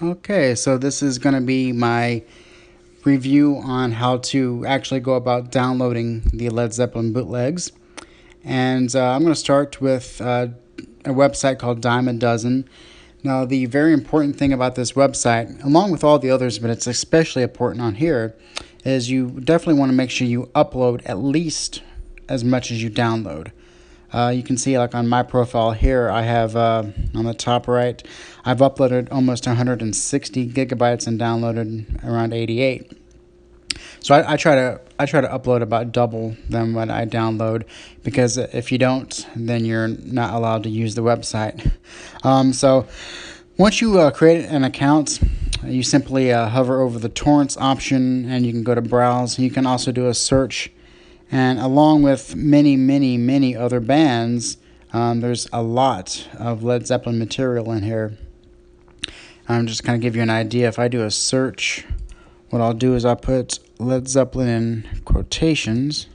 Okay, so this is going to be my review on how to actually go about downloading the Led Zeppelin bootlegs. And I'm going to start with a website called Dime a Dozen. Now, the very important thing about this website, along with all the others, but it's especially important on here, is you definitely want to make sure you upload at least as much as you download. You can see, like on my profile here, I have on the top right, I've uploaded almost 160 gigabytes and downloaded around 88. So I try to upload about double than what I download, because if you don't, then you're not allowed to use the website. So once you create an account, you simply hover over the torrents option, and you can go to browse. You can also do a search. And along with many other bands, there's a lot of Led Zeppelin material in here. I'm just kind of give you an idea. If I do a search, what I'll do is I'll put Led Zeppelin in quotations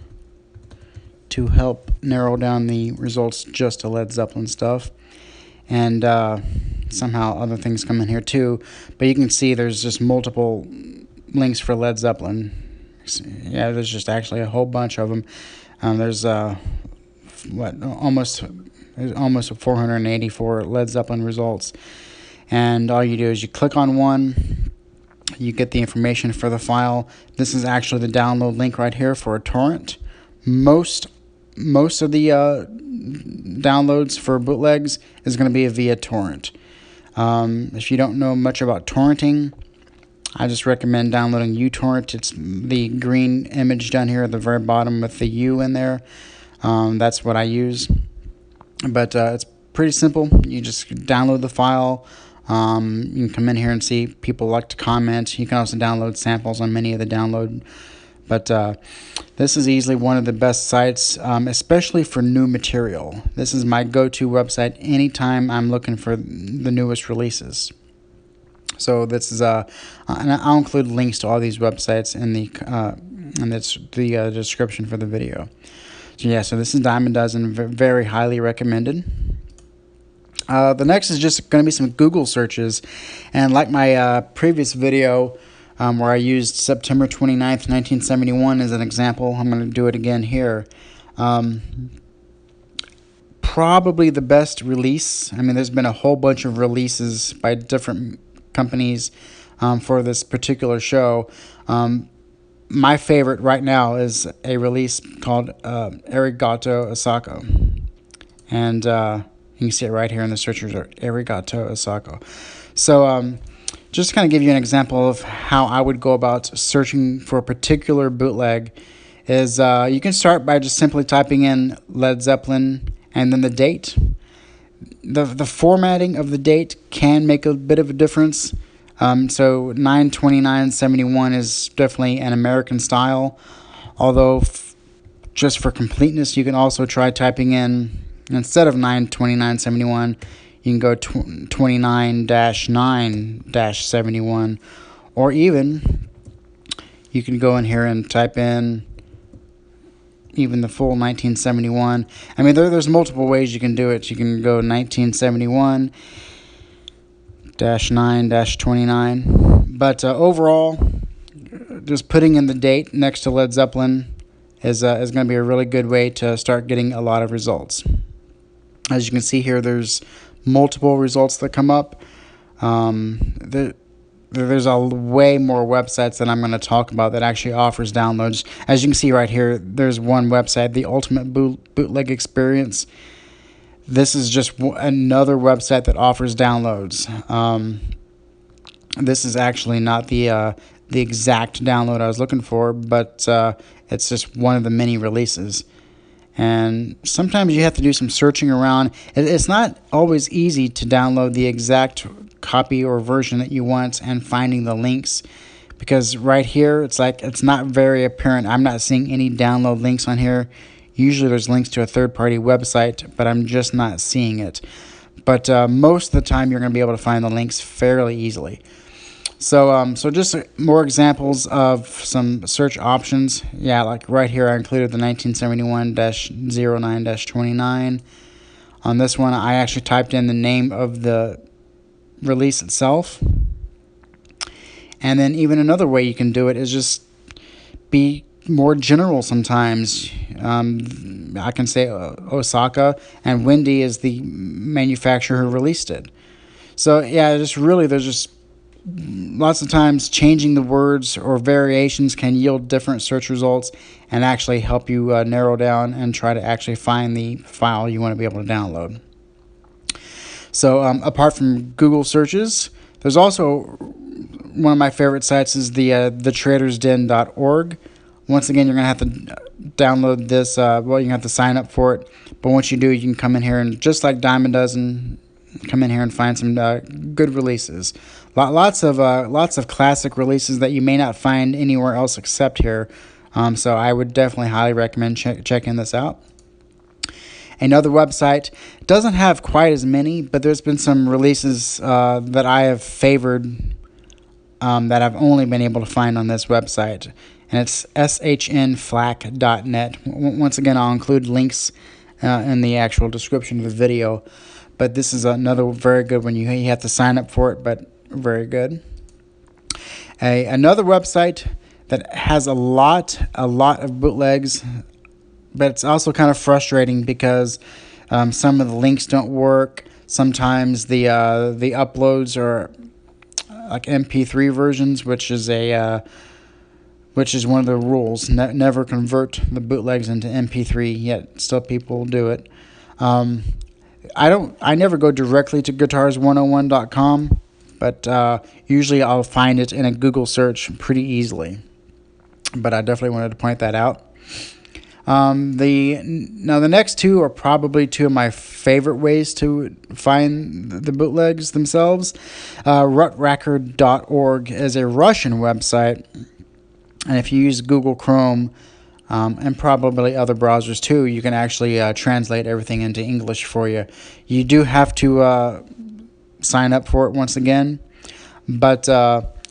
to help narrow down the results just to Led Zeppelin stuff. And somehow other things come in here too. But you can see there's just multiple links for Led Zeppelin. Yeah, there's just actually a whole bunch of them. There's almost 484 Led Zeppelin results, and all you do is you click on one, you get the information for the file. This is actually the download link right here for a torrent. Most of the downloads for bootlegs is going to be via torrent. If you don't know much about torrenting, I just recommend downloading uTorrent. It's the green image down here at the very bottom with the U in there. That's what I use. But it's pretty simple. You just download the file. You can come in here and see people like to comment. You can also download samples on many of the download. But this is easily one of the best sites, especially for new material. This is my go-to website anytime I'm looking for the newest releases. So this is and I'll include links to all these websites in the description for the video. So yeah, so this is Dime a Dozen, very highly recommended. The next is just going to be some Google searches, and like my previous video where I used September 29th, 1971 as an example, I'm going to do it again here. Probably the best release. I mean, there's been a whole bunch of releases by different companies for this particular show. My favorite right now is a release called Arigatou Osaka, and you can see it right here in the search result, Arigatou Osaka. So just to kind of give you an example of how I would go about searching for a particular bootleg is you can start by just simply typing in Led Zeppelin and then the date. The formatting of the date can make a bit of a difference. So 9/29/71 is definitely an American style, although just for completeness, you can also try typing in, instead of 9/29/71, you can go 29-9-71, or even you can go in here and type in even the full 1971. I mean, there's multiple ways you can do it. You can go 1971-9-29. But overall, just putting in the date next to Led Zeppelin is going to be a really good way to start getting a lot of results. As you can see here, there's multiple results that come up. There's a way more websites that I'm going to talk about that actually offers downloads. As you can see right here, there's one website, the Ultimate Bootleg Experience. This is just another website that offers downloads. This is actually not the exact download I was looking for, but it's just one of the many releases. And sometimes you have to do some searching around. It's not always easy to download the exact copy or version that you want and finding the links, because right here it's not very apparent. I'm not seeing any download links on here. Usually there's links to a third-party website, but I'm just not seeing it. But most of the time you're going to be able to find the links fairly easily. So just more examples of some search options. Yeah, like right here I included the 1971-09-29. On this one I actually typed in the name of the release itself. And then even another way you can do it is just be more general sometimes. I can say Osaka, and Wendy is the manufacturer who released it. So yeah, there's just lots of times changing the words or variations can yield different search results and actually help you narrow down and try to actually find the file you want to be able to download. So apart from Google searches, there's also one of my favorite sites is the thetradersden.org. Once again, you're going to have to download this. You have to sign up for it. But once you do, you can come in here and, just like Diamond does, and come in here and find some good releases. Lots of classic releases that you may not find anywhere else except here. So I would definitely highly recommend checking this out. Another website doesn't have quite as many, but there's been some releases that I have favored that I've only been able to find on this website. And it's shnflac.net. Once again, I'll include links in the actual description of the video. But this is another very good one. You have to sign up for it, but very good. Another website that has a lot of bootlegs, but it's also kind of frustrating because some of the links don't work. Sometimes the uploads are like MP3 versions, which is one of the rules. Never convert the bootlegs into MP3, yet still people do it. I never go directly to guitars101.com, but usually I'll find it in a Google search pretty easily. But I definitely wanted to point that out. The next two are probably two of my favorite ways to find the bootlegs themselves. Rutracker.org is a Russian website. And if you use Google Chrome and probably other browsers too, you can actually translate everything into English for you. You do have to sign up for it once again, but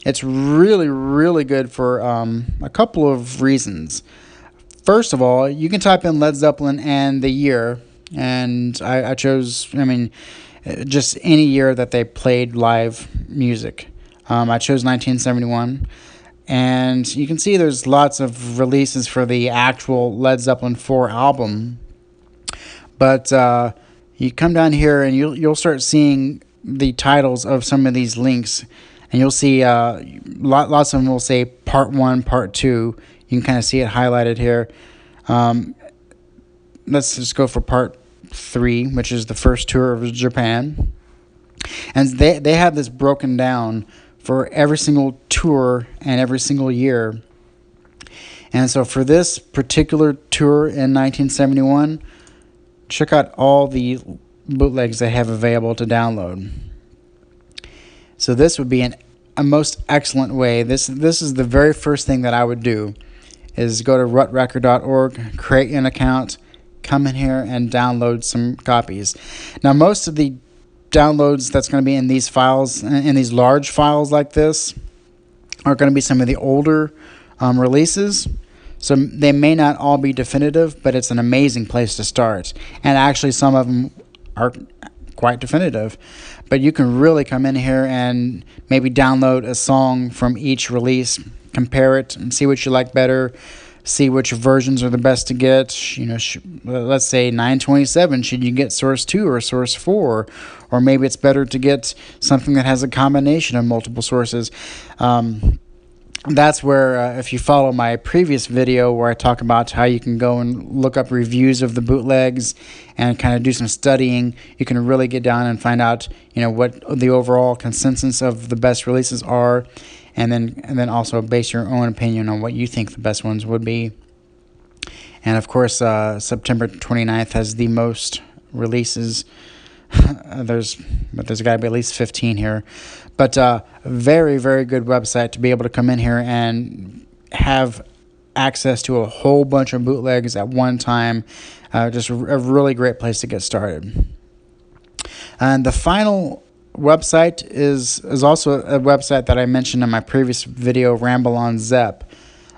it's really, really good for a couple of reasons. First of all, you can type in Led Zeppelin and the year, and I chose, just any year that they played live music. I chose 1971. And you can see there's lots of releases for the actual Led Zeppelin 4 album. But you come down here and you'll start seeing the titles of some of these links. And you'll see lots of them will say Part 1, Part 2. You can kind of see it highlighted here. Let's just go for Part 3, which is the first tour of Japan. And they have this broken down for every single tour and every single year. And so for this particular tour in 1971, check out all the bootlegs they have available to download. So this would be a most excellent way. This is the very first thing that I would do, is go to rutracker.org, create an account, come in here and download some copies. Now most of the downloads that's going to be in these files, in these large files like this, are going to be some of the older releases. So they may not all be definitive, but it's an amazing place to start. And actually some of them are quite definitive. But you can really come in here and maybe download a song from each release, compare it and see what you like better, see which versions are the best to get. Let's say 927, should you get source 2 or source 4? Or maybe it's better to get something that has a combination of multiple sources. That's where, if you follow my previous video where I talk about how you can go and look up reviews of the bootlegs and kind of do some studying, you can really get down and find out, what the overall consensus of the best releases are, and then also base your own opinion on what you think the best ones would be. And of course, September 29th has the most releases. There's got to be at least 15 here. But very, very good website to be able to come in here and have access to a whole bunch of bootlegs at one time. Just a really great place to get started. And the final website is also a website that I mentioned in my previous video, Ramble on Zepp.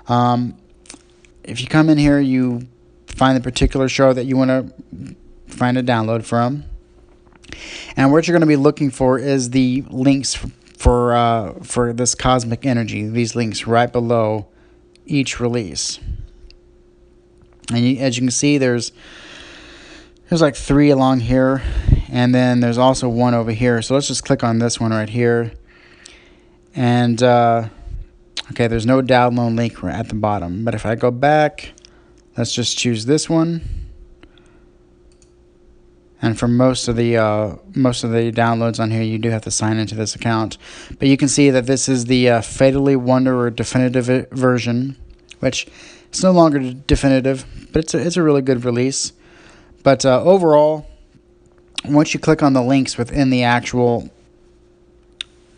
If you come in here, you find the particular show that you want to find a download from. And what you're going to be looking for is the links for this cosmic energy. These links right below each release, and as you can see, there's like 3 along here, and then there's also one over here. So let's just click on this one right here, and okay, there's no download link at the bottom. But if I go back, let's just choose this one. And for most of the downloads on here, you do have to sign into this account. But you can see that this is the Fatally Wanderer definitive version, which it's no longer definitive, but it's a really good release. But overall, once you click on the links within the actual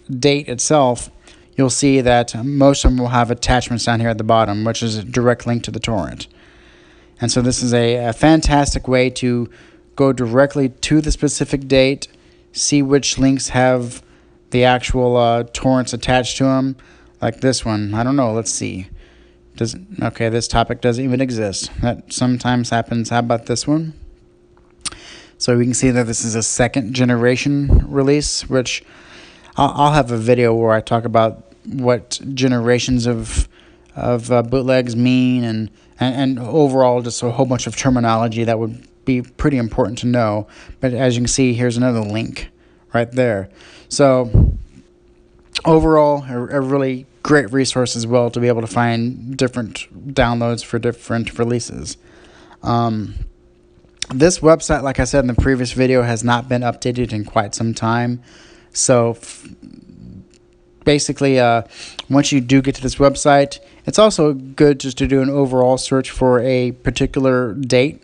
date itself, you'll see that most of them will have attachments down here at the bottom, which is a direct link to the torrent. And so this is a fantastic way to go directly to the specific date, see which links have the actual torrents attached to them, like this one. I don't know, let's see. Okay, this topic doesn't even exist. That sometimes happens. How about this one? So we can see that this is a 2nd generation release, which I'll have a video where I talk about what generations of bootlegs mean, and overall just a whole bunch of terminology that would be pretty important to know. But as you can see, here's another link right there. So overall, a really great resource as well to be able to find different downloads for different releases. This website, like I said in the previous video, has not been updated in quite some time. So basically, once you do get to this website, it's also good just to do an overall search for a particular date.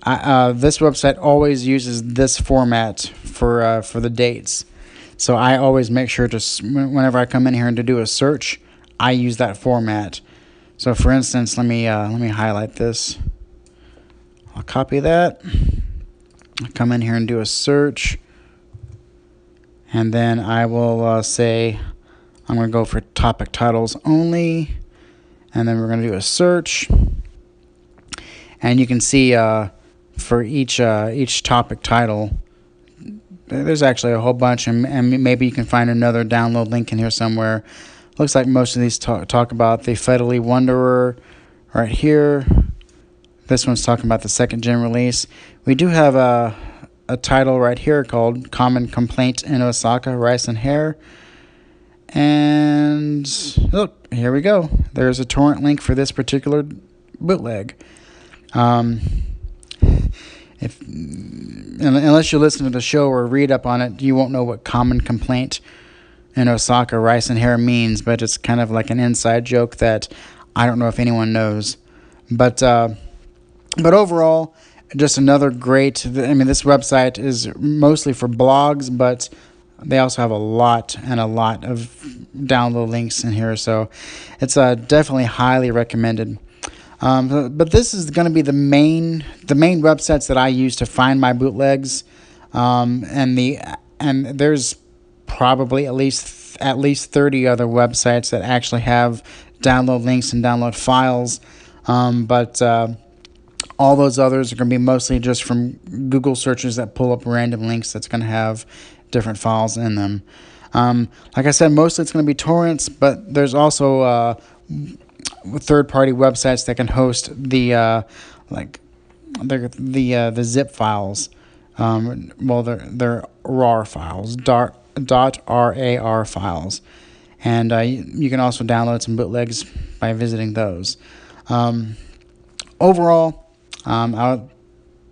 This website always uses this format for the dates. So I always make sure to, whenever I come in here and to do a search, I use that format. So for instance, let me highlight this. I'll copy that. I'll come in here and do a search. And then I will say, I'm going to go for topic titles only. And then we're going to do a search. And you can see for each topic title, there's actually a whole bunch. And maybe you can find another download link in here somewhere. Looks like most of these talk about the Fatally Wanderer right here. This one's talking about the 2nd gen release. We do have a title right here called Common Complaint in Osaka, Rice and Hair. And look, here we go. There's a torrent link for this particular bootleg. Unless you listen to the show or read up on it, you won't know what Common Complaint in Osaka, Rice and Hair means, but it's kind of like an inside joke that I don't know if anyone knows. But overall, just another great, this website is mostly for blogs, but they also have a lot of download links in here, so it's definitely highly recommended. But this is going to be the main websites that I use to find my bootlegs, and there's probably at least 30 other websites that actually have download links and download files, but all those others are going to be mostly just from Google searches that pull up random links that's going to have different files in them. Like I said, mostly it's going to be torrents, but there's also third-party websites that can host the zip files. They're RAR files, .rar files, and you can also download some bootlegs by visiting those. Overall, I'm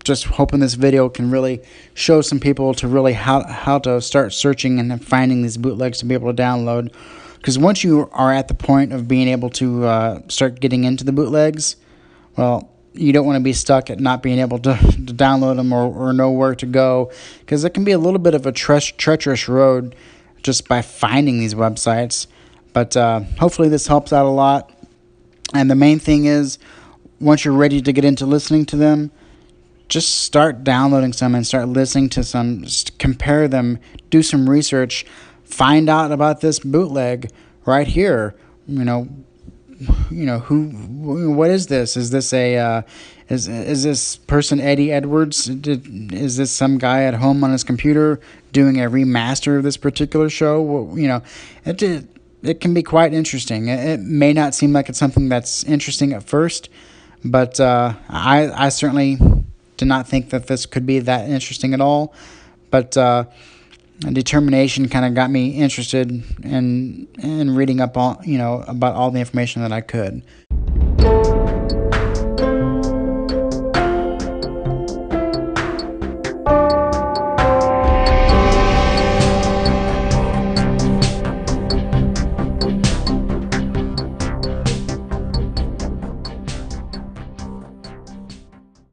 just hoping this video can really show some people to really how to start searching and finding these bootlegs to be able to download. Because once you are at the point of being able to start getting into the bootlegs, well, you don't want to be stuck at not being able to download them or know where to go, because it can be a little bit of a treacherous road just by finding these websites. But hopefully this helps out a lot. And the main thing is, once you're ready to get into listening to them, just start downloading some and start listening to some, just compare them, do some research, find out about this bootleg right here. What is this? Is Is this person Eddie Edwards? Is this some guy at home on his computer doing a remaster of this particular show? Well, it can be quite interesting. It may not seem like it's something that's interesting at first, but I certainly did not think that this could be that interesting at all. But determination kind of got me interested in reading up all about all the information that I could.